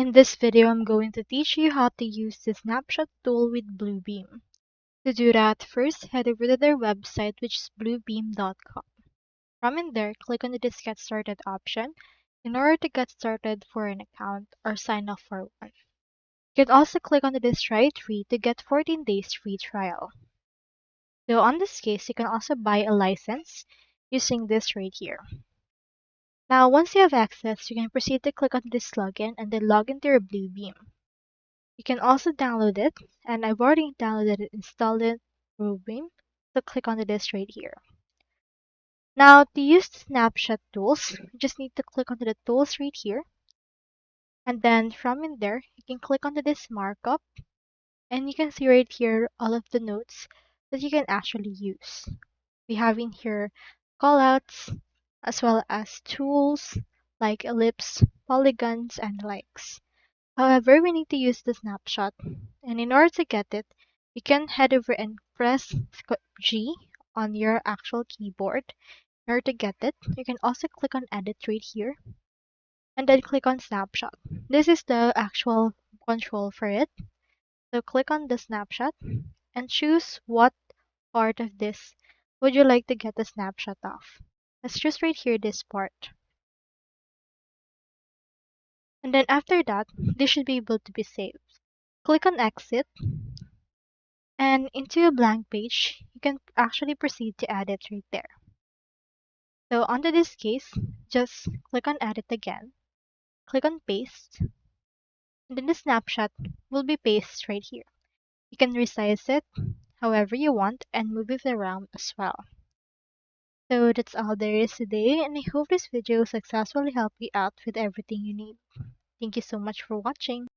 In this video, I'm going to teach you how to use the Snapshot tool with Bluebeam. To do that, first head over to their website, which is bluebeam.com. From in there, click on the Get Started option in order to get started for an account or sign up for one. You can also click on the Try It Free to get 14 days free trial. So on this case, you can also buy a license using this right here. Now, once you have access, you can proceed to click on this login and then log into your Bluebeam. You can also download it, and I've already downloaded it, installed it, Bluebeam, so click on this right here. Now, to use the Snapshot tools, you just need to click onto the tools right here, and then from in there, you can click onto this markup, and you can see right here all of the notes that you can actually use. We have in here callouts, as well as tools like ellipse, polygons, and likes. However, we need to use the snapshot, and in order to get it, you can head over and press G on your actual keyboard. In order to get it, you can also click on Edit right here, and then click on Snapshot. This is the actual control for it. So click on the snapshot and choose what part of this would you like to get the snapshot of. Let's choose right here this part. And then after that, this should be able to be saved. Click on Exit, and into a blank page, you can actually proceed to add it right there. So onto this case, just click on Edit again, click on Paste, and then the snapshot will be pasted right here. You can resize it however you want and move it around as well. So that's all there is today, and I hope this video successfully helped you out with everything you need. Thank you so much for watching.